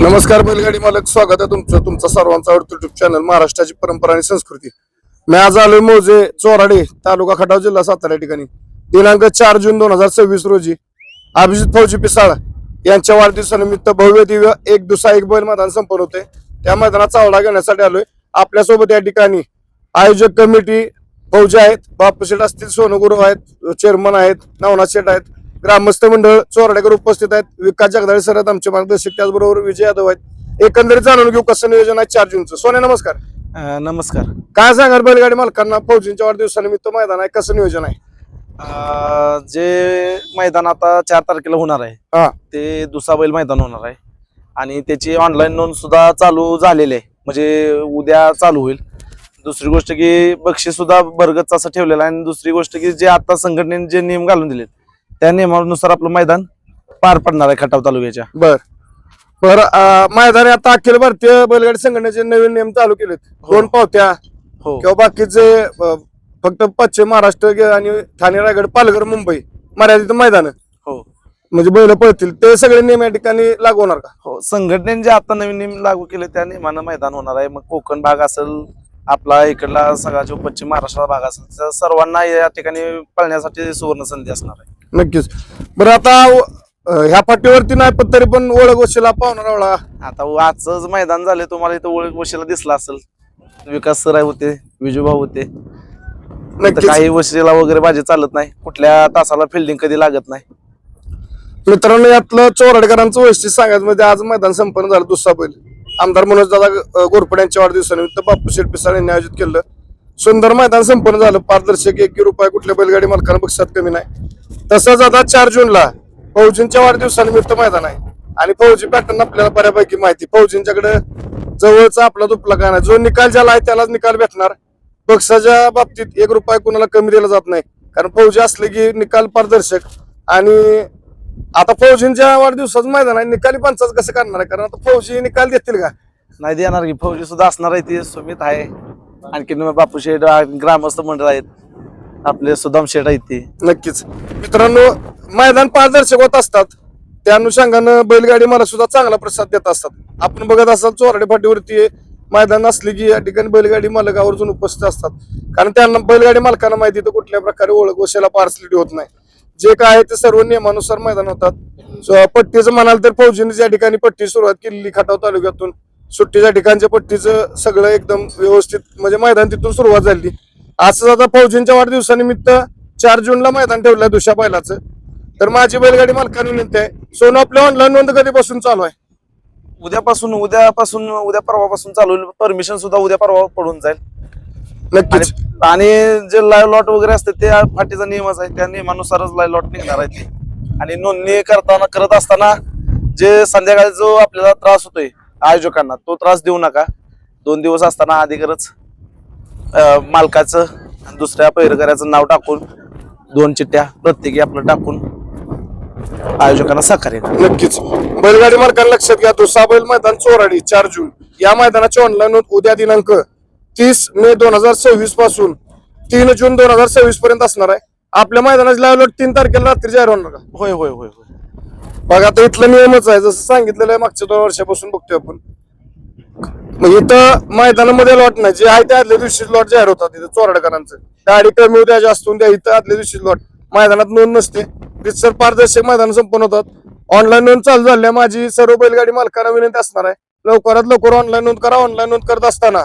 नमस्कार बैलगाडी मालक, स्वागत आहे तुमचं तुमचा सर्वांचा आवडतं युट्यूब चॅनल महाराष्ट्राची परंपरा आणि संस्कृती. मी आज आलोय मौजे चोराडे तालुका खटाव जिल्हा सातारा या ठिकाणी. दिनांक 4 जून 2026 रोजी अभिजित फौजी पिसाळ यांच्या वाढदिवसानिमित्त भव्य दिव्य एक दुसरा एक बैल मैदान संपन्न होते. त्या मैदानात चावडा घेण्यासाठी आलोय. आपल्यासोबत या ठिकाणी आयोजक कमिटी फौजी आहेत, बापू शेठ असतील, सोनगुरू आहेत, चेअरमन आहेत, नवनाथ शेठ आहेत, ग्रामस्थ मंडळ चोराडेकर उपस्थित आहेत, विकास जगदाळे सर आहेत आमचे मार्गदर्शक, त्याचबरोबर विजय यादव आहेत. एकंदरीत जाणून घेऊ कसं नियोजन आहे 4 जूनचं. सोने नमस्कार. नमस्कार. काय सांगाल बैलगाडी मालकांना फौजींच्या वाढदिवसानिमित्त मैदान आहे, कसं नियोजन आहे? जे मैदान आता 4 तारखेला होणार हा. आहे ते दुसरा बैल मैदान होणार आहे आणि त्याची ऑनलाईन नोंद सुद्धा चालू झालेली आहे, म्हणजे उद्या चालू होईल. दुसरी गोष्ट की बक्षीस सुद्धा भरगच असं ठेवलेलं आहे आणि दुसरी गोष्ट की जे आता संघटनेने जे नियम घालून दिलेत त्या नियमानुसार आपलं मैदान पार पडणार आहे खटाव तालुक्याच्या. बर मैदान आता अखिल भारतीय बैलगाडी संघटनेचे नवीन नियम चालू केलेत. 2 पावत्या हो किंवा बाकीचे फक्त पश्चिम महाराष्ट्र आणि ठाणे, रायगड, पालघर, मुंबई मर्यादित मैदान हो म्हणजे बैल पळतील, ते सगळे नियम या ठिकाणी लागू होणार का? हो, संघटनेने जे आता नवीन नियम लागू केले त्या नियमानं मैदान होणार आहे. मग कोकण भाग असेल, आपला इकडला सगळा जो पश्चिम महाराष्ट्र भाग असेल, त्या सर्वांना या ठिकाणी पळण्यासाठी सुवर्ण संधी असणार आहे. नक्कीच. बरं आता ह्या पाठीवरती नाही पण तरी पण ओळख वशिला पाहुणा आता आजच मैदान झाले, तुम्हाला इथं ओळख वशिला दिसला असेल. विकास सर होते, विजूभाऊ होते. काही वशिला वगैरे बाजी चालत नाही, कुठल्या तासाला फिल्डिंग कधी लागत नाही. मित्रांनो, यातलं चोराडेकरांचं वैशिष्ट्य सांगायचं म्हणजे आज मैदान संपन्न झालं. दुसरा बैल आमदार मनोज दादा घोरपडे यांच्या वाढदिवसानिमित्त बापू शेठ पिसाळ यांनी आयोजित केलं. सुंदर मैदान संपन्न झालं. पारदर्शक, 1 रुपये कुठल्या बैलगाडी मालकांना बक्षात कमी नाही. तसंच आता 4 जूनला फौजींच्या वाढदिवसानिमित्त मैदान आहे आणि फौजी पॅटर्न आपल्याला बऱ्यापैकी माहिती. फौजींच्याकडे जवळचा आपला दुपला काय नाही, जो निकाल ज्याला आहे त्यालाच निकाल भेटणार. बक्षाच्या बाबतीत 1 रुपया कुणाला कमी दिला जात नाही, कारण फौजी असले की निकाल पारदर्शक. आणि आता फौजींच्या वाढदिवसाचं मैदान आहे, निकाली पंचाच कसं करणार आहे? कारण आता फौजी निकाल देतील का? नाही देणार की, फौजी सुद्धा असणार आहे. ती सुमित आहे, आणखी बापू शेठ, ग्रामस्थ मंडळ आहेत, आपले सुदाम शेठ आहेत ते. नक्कीच मित्रांनो, मैदान पारदर्शक होत असतात, त्या अनुषंगानं बैलगाडी मला सुद्धा चांगला प्रतिसाद देत असतात. आपण बघत असाल चोराडे फाटीवरती मैदान असले की या ठिकाणी बैलगाडी मालक आवर्जून उपस्थित असतात, कारण त्यांना बैलगाडी मालकांना माहिती तर कुठल्या प्रकारे ओळख वशिला पार्सलिटी होत नाही. जे काय आहे ते सर्व नियमानुसार मैदान होतात. पट्टीचं म्हणाल तर फौजीने या ठिकाणी पट्टी सुरुवात केलेली खटाव तालुक्यातून, सुट्टीच्या ठिकाणच्या पट्टीचं सगळं एकदम व्यवस्थित, म्हणजे मैदान तिथून सुरुवात झाली. असंच आता फौजींच्या वाढदिवसानिमित्त 4 जूनला मैदान ठेवलंय दुसऱ्या बैलाचं. तर माझी बैलगाडी मालकांना विनंती आहे, सोनं आपल्या ऑनलाईन नोंद कधीपासून चालू आहे? उद्या परवापासून चालू होईल. परमिशन सुद्धा उद्या परवा पडून जाईल. नक्कीच. आणि जे लाईव्ह लॉट वगैरे असते ते फाटीचा नियमच आहे, त्या नियमानुसारच लाईव्ह लॉट निघणार आहे ते. आणि नोंदणी करत असताना जे संध्याकाळी जो आपल्याला त्रास होतोय आयोजकांना, तो त्रास देऊ नका. 2 दिवस असताना अधिकारच मालकाचं आणि दुसऱ्या पैरकऱ्याचं नाव टाकून 2 चिठ्ठ्या प्रत्येकी आपलं टाकून आयोजकांना सहकार्य. नक्कीच. बैलगाडी मालकांना लक्षात घ्या, दुसरा बैल मैदान चोराडी 4 जून या मैदानाची ऑनलाईन नोंद उद्या दिनांक 30 मे 2026 पासून 3 जून 2026 पर्यंत असणार आहे. आपल्या मैदानाची लाईव्ह लॉट 3 तारखेला रात्री जाहीर होणार का? होय होय होय होय. बघा आता इथलं नियमच आहे, जसं सांगितलेलं आहे मागच्या 2 वर्षापासून बघतोय आपण. मग इथं मैदानामध्ये लॉट नाही, जे आहे त्या आदल्या दिवशी लॉट जाहीर होतात. इथं चोराडकरांचं गाडी कमी उद्या जास्त द्या, इथं आदल्या दिवशी लॉट, मैदानात नोंद नसते. रितसर पारदर्शक मैदान संपन्न होतात. ऑनलाईन नोंद चालू झाल्या. माझी सर्व बैलगाडी मालकांना विनंती असणार आहे, लवकरात लवकर ऑनलाईन नोंद करा. ऑनलाईन नोंद करत असताना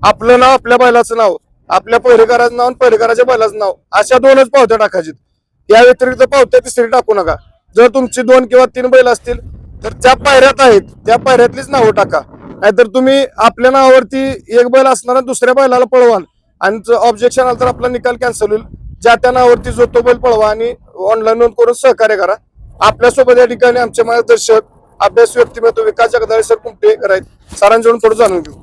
आपलं नाव, आपल्या बैलाचं नाव, आपल्या पहिरेकराचं नाव आणि पहिरेकराच्या बैलाचं नाव, अशा 2च पावत्या टाकायची. या व्यतिरिक्त पावत्या तिसरी टाकू नका. जर तुमची 2 किंवा 3 बैल असतील तर त्या पायऱ्यात आहेत त्या पायऱ्यातलीच नावं टाका. नाहीतर तुम्ही आपल्या नावावरती 1 बैल असणार दुसऱ्या बैलाला पळवाल आणि ऑब्जेक्शन आलं तर आपला निकाल कॅन्सल होईल. ज्या त्या नावावरती जो तो बैल पळवा आणि ऑनलाईन नोंद करून सहकार्य करा. आपल्यासोबत या ठिकाणी आमचे मार्गदर्शक अभ्यास व्यक्तिमत्व विकास जगदाळे सर कुंटे करायचे. सरांकडून थोडं जाणून घेऊ.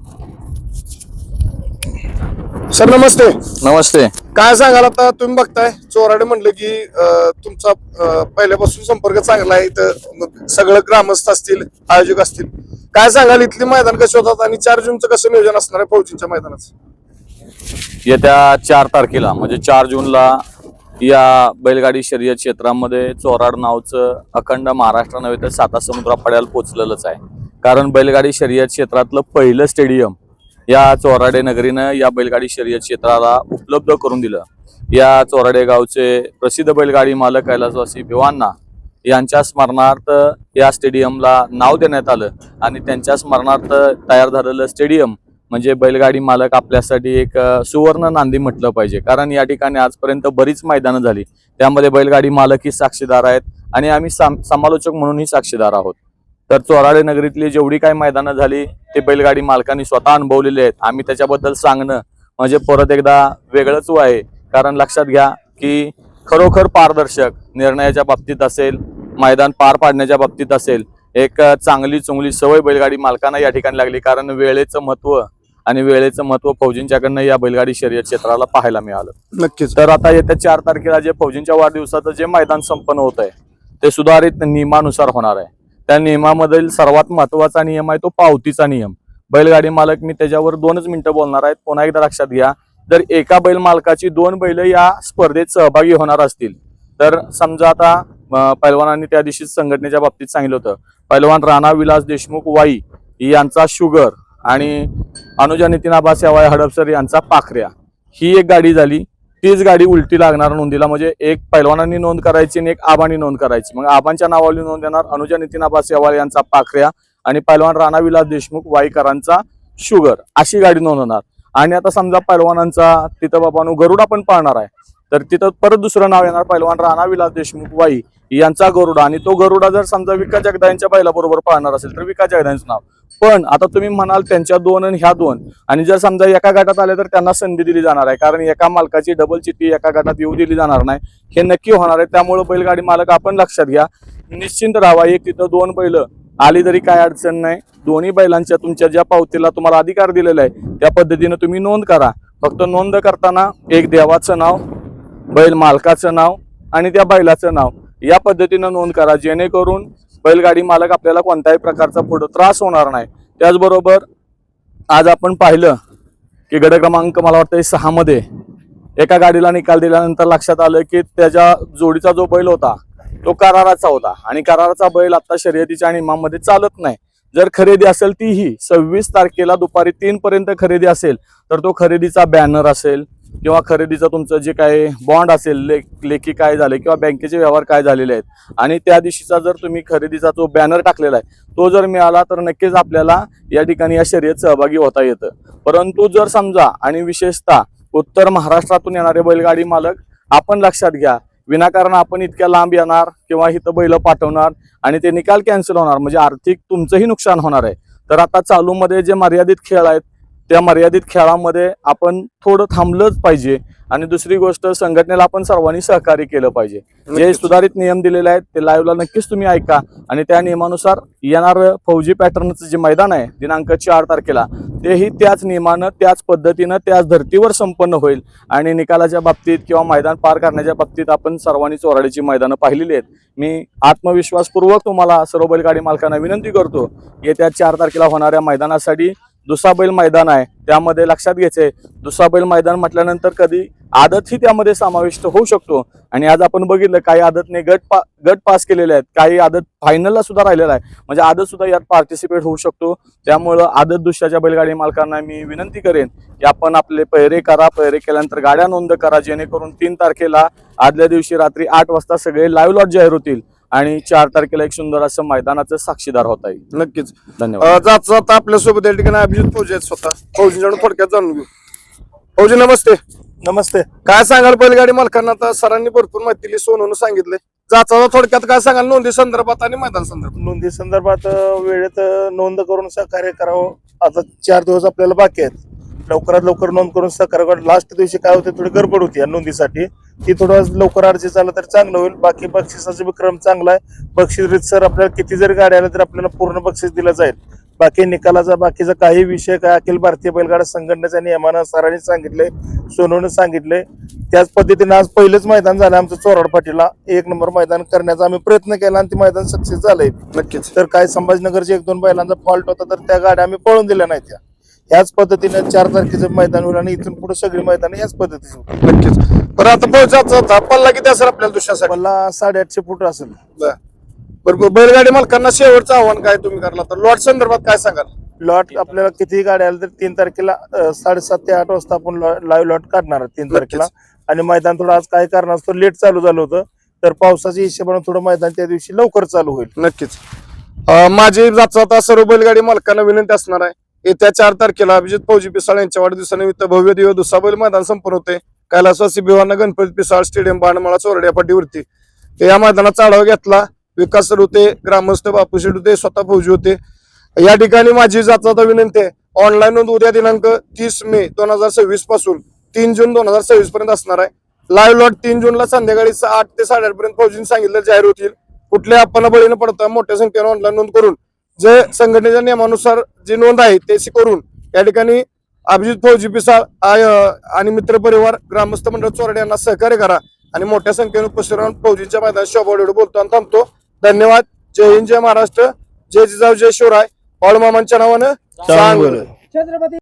सर नमस्ते. नमस्ते. काय सांगाल, आता तुम्ही बघताय चोराडे म्हणलं की तुमचा पहिल्यापासून संपर्क चांगला आहे, तर सगळं ग्रामस्थ असतील, आयोजक असतील, काय सांगाल इथली मैदान कशी होतात आणि 4 जूनचं कसं नियोजन असणार आहे फौजींच्या मैदानाचं? येत्या 4 तारखेला म्हणजे 4 जूनला या बैलगाडी शर्यत क्षेत्रामध्ये चोराड नावचं अखंड महाराष्ट्र नव्हे तर 7 समुद्र पड्याला पोचलेलंच आहे. कारण बैलगाडी शर्यत क्षेत्रातलं पहिलं स्टेडियम या चोराडे नगरीनं या बैलगाडी शर्यत क्षेत्राला उपलब्ध करून दिलं. या चोराडे गावचे प्रसिद्ध बैलगाडी मालक कैलासवासी भिवांना यांच्या स्मरणार्थ या स्टेडियमला नाव देण्यात आलं आणि त्यांच्या स्मरणार्थ तयार झालेलं स्टेडियम म्हणजे बैलगाडी मालक आपल्यासाठी एक सुवर्ण नांदी म्हटलं पाहिजे. कारण या ठिकाणी आजपर्यंत बरीच मैदानं झाली, त्यामध्ये बैलगाडी मालकही साक्षीदार आहेत आणि आम्ही समालोचक म्हणूनही साक्षीदार आहोत. तर चोराडे नगरीतली जेवढी काही मैदानं झाली ते बैलगाडी मालकांनी स्वतः अनुभवलेली आहेत. आम्ही त्याच्याबद्दल सांगणं म्हणजे परत एकदा वेगळंच आहे. कारण लक्षात घ्या की खरोखर पारदर्शक निर्णयाच्या बाबतीत असेल, मैदान पार पाडण्याच्या बाबतीत असेल, एक चांगली चुंगली सवय बैलगाडी मालकांना या ठिकाणी लागली. कारण वेळेचं महत्व फौजींच्याकडनं या बैलगाडी शर्यत क्षेत्राला पाहायला मिळालं. नक्कीच. तर आता येत्या 4 तारखेला जे फौजींच्या वाढदिवसाचं जे मैदान संपन्न होत आहे ते सुधारित नियमानुसार होणार आहे. त्या नियमामधील सर्वात महत्वाचा नियम आहे तो पावतीचा नियम. बैलगाडी मालक मी त्याच्यावर 2च मिनिटं बोलणार आहेत. पुन्हा एकदा लक्षात घ्या, जर एका बैल मालकाची 2 बैल या स्पर्धेत सहभागी होणार असतील तर समजा आता पैलवानांनी त्या दिवशी संघटनेच्या बाबतीत सांगितलं होतं, पैलवान राणा विलास देशमुख वाई यांचा शुगर आणि अनुजा नितीन आबा सेवाळे हडपसर यांचा पाखऱ्या, ही एक गाडी झाली. तीच गाडी उलटी लागणार नोंदीला, म्हणजे एक पैलवानांनी नोंद करायची आणि एक आबांनी नोंद करायची. मग आबांच्या नावावली नोंद देणार अनुजा नितीन आबा सेवाळे यांचा पाखऱ्या आणि पैलवान राणा विलास देशमुख वाईकरांचा शुगर, अशी गाडी नोंद होणार. आणि आता समजा पैलवानांचा तिथं बाबांनो गरुडा पण पाळणार आहे तर तिथं परत दुसरं नाव येणार, पैलवान राणा विलास देशमुख वाई यांचा गरुडा. आणि तो गरुडा जर समजा विका जगदा यांच्या बैलाबरोबर पाळणार असेल तर विका जगदा यांचं नाव. पण आता तुम्ही म्हणाल त्यांच्या 2 आणि ह्या 2, आणि जर समजा एका गटात आले तर त्यांना संधी दिली जाणार आहे. कारण एका मालकाची डबल चिठ्ठी एका गटात येऊ दिली जाणार नाही, हे नक्की होणार आहे. त्यामुळे बैलगाडी मालक आपण लक्षात घ्या, निश्चिंत राहावा. एक तिथं 2 बैल आली तरी काय अडचण नाही. दोन्ही बैलांच्या तुमच्या ज्या पावतीला तुम्हाला अधिकार दिलेला आहे त्या पद्धतीने तुम्ही नोंद करा. फक्त नोंद करताना एक देवाचं नाव, बैल मालकाचं नाव आणि त्या बैलाचं नाव या पद्धतीनं नोंद करा, जेणेकरून बैलगाडी मालक आपल्याला कोणत्याही प्रकारचा पुढे त्रास होणार नाही. त्याचबरोबर आज आपण पाहिलं की गट क्रमांक मला वाटतं 6 मध्ये एका गाडीला निकाल दिल्यानंतर लक्षात आलं की त्याच्या जोडीचा जो बैल होता तो कराराचा होता आणि कराराचा बैल आता शर्यतीच्या नियमांमध्ये चालत नाही. जर खरेदी असेल तीही 26 तारखेला दुपारी 3 पर्यंत खरेदी असेल तर तो खरेदीचा बॅनर असेल किंवा खरेदीचं तुमचं जे काय बॉन्ड असेल, लेखी काय झाले किंवा बँकेचे व्यवहार काय झालेले आहेत आणि त्या दिवशीचा जर तुम्ही खरेदीचा जो बॅनर टाकलेला आहे तो जर मिळाला तर नक्कीच आपल्याला या ठिकाणी या शर्यत सहभागी होता येतं. परंतु जर समजा आणि विशेषतः उत्तर महाराष्ट्रातून येणारे बैलगाडी मालक आपण लक्षात घ्या, विनाकारण आपण इतक्या लांब येणार किंवा इथं बैल पाठवणार आणि ते निकाल कॅन्सल होणार म्हणजे आर्थिक तुमचंही नुकसान होणार आहे. तर आता चालूमध्ये जे मर्यादित खेळ आहेत त्या मर्यादित खेळामध्ये आपण थोडं थांबलंच पाहिजे. आणि दुसरी गोष्ट, संघटनेला आपण सर्वांनी सहकार्य केलं पाहिजे. जे सुधारित नियम दिलेले आहेत ते लाईव्हला नक्कीच तुम्ही ऐका आणि त्या नियमानुसार येणार फौजी पॅटर्नचं जे मैदान आहे दिनांक 4 तारखेला तेही त्याच नियमानं, त्याच पद्धतीनं, त्याच धर्तीवर संपन्न होईल. आणि निकालाच्या बाबतीत किंवा मैदान पार करण्याच्या बाबतीत आपण सर्वांनी चोराडीची मैदानं पाहिलेली आहेत. मी आत्मविश्वासपूर्वक तुम्हाला सर्व बैलगाडी मालकांना विनंती करतो, येत्या 4 तारखेला होणाऱ्या मैदानासाठी दुसाबैल मैदान आहे, त्यामध्ये लक्षात घ्यायचंय दुसाबैल मैदान म्हटल्यानंतर कधी आदतही त्यामध्ये समाविष्ट होऊ शकतो. आणि आज आपण बघितलं काही आदतने गट पास केलेले आहेत, काही आदत फायनलला सुद्धा राहिलेला आहे, म्हणजे आदत सुद्धा यात पार्टिसिपेट होऊ शकतो. त्यामुळं आदत दुसऱ्याच्या बैलगाडी मालकांना मी विनंती करेन की आपण आपले पैरे करा, पैरे केल्यानंतर गाड्या नोंद करा, जेणेकरून 3 तारखेला आदल्या दिवशी रात्री 8 वाजता सगळे लाईव्ह लॉट जाहीर होतील आणि 4 तारखेला एक सुंदर असं मैदानाचं साक्षीदार होता येईल. नक्कीच. धन्यवाद. जाता आपल्यासोबत या ठिकाणी अभिजित फौजी आहेत, स्वतः फौजींकडून थोडक्यात जाणून घेऊ. फौजी नमस्ते. नमस्ते. काय सांगाल बैलगाडी मालकांना? आता सरांनी भरपूर माहिती दिली, सोनून सांगितले. जाता थोडक्यात काय सांगाल नोंदी संदर्भात आणि मैदान संदर्भात? नोंदी संदर्भात वेळेत नोंद करून सहकार्य करावं. आता 4 दिवस आपल्याला बाकी आहेत, लवकरात लवकर नोंद करून सहकार्य करा. लास्ट दिवशी काय होते, थोडी गडबड होती या नोंदीसाठी, ती थोडं लवकर अर्ज झालं तर चांगलं होईल. बाकी बक्षिसाचा विक्रम चांगला आहे. बक्षीस रीतसर आपल्याला किती जरी गाड्या आल्या तर आपल्याला पूर्ण बक्षीस दिलं जाईल. बाकी निकालाचा बाकीचा काही विषय काय अखिल भारतीय बैलगाडा संघटनेच्या नियमानं सरांनी सांगितले, सोनूने सांगितले त्याच पद्धतीने आज पहिलेच मैदान झालं आमचं चोराड फाटीला. 1 नंबर मैदान करण्याचा आम्ही प्रयत्न केला आणि ते मैदान सक्सेस झालंय. नक्कीच. तर काय संभाजीनगरचे 1-2 बैलांचा फॉल्ट होता तर त्या गाड्या आम्ही पळून दिल्या नाही. त्या ह्याच पद्धतीने 4 तारखेचं मैदान होईल आणि इथून पुढे सगळी मैदान याच पद्धतीने होतील. नक्कीच. बरं आता फौजाचा पल्ला किती असेल आपल्याला दुसऱ्यासाठी? मला 850 फूट असेल. बरोबर. बैलगाडी मालकांना शेवटचं आव्हान काय तुम्ही करला तर लॉट संदर्भात काय सांगाल? लॉट आपल्याला कितीही गाड्या आल्या तर 3 तारखेला 7:30 ते 8 वाजता आपण लाईव्ह लॉट काढणार 3 तारखेला. आणि मैदान थोडं आज काय कारणास्तव लेट चालू झालं होतं, तर पावसाच्या हिशोबाने थोडं मैदान त्या दिवशी लवकर चालू होईल. नक्कीच. माझी जाता सर्व बैलगाडी मालकांना विनंती असणार आहे, येत्या 4 तारखेला अभिजित फौजी पिसाळ यांच्या वाढदिवसानिमित्त भव्य दिव्य दुसरा बैल मैदान संपन्न होते कैलासवासी भिवाना गणपती पिसाळ स्टेडियम बाणमाळा चोरड्या पाटीवरती. या मैदानाचा आढावा घेतला. विकास सर होते, ग्रामस्थ बापू शेठ होते, स्वतः फौजी होते. या ठिकाणी माझी जाता विनंती आहे, ऑनलाईन नोंद उद्या दिनांक 30 मे 2026 पासून 3 जून 2026 पर्यंत असणार आहे. लाईव्ह लॉट 3 जूनला संध्याकाळी 8 ते 8:30 पर्यंत फौजीने सांगितलं जाहीर होतील. कुठल्या आपण बळी न पडता मोठ्या संख्येने ऑनलाईन नोंद करून जे संघटनेच्या नियमानुसार जी नोंद आहे ते करून या ठिकाणी अभिजित फौजी पिसाळ आणि मित्रपरिवार ग्रामस्थ मंडळ चोरडे यांना सहकार्य करा आणि मोठ्या संख्येने उपस्थित राहून फौजींच्या मैदानात शोभा बोलतो आणि थांबतो. धन्यवाद. जय हिंद, जय महाराष्ट्र, जय जिजाऊ, जय शिवराय. बाळूमामांच्या नावानं सांग.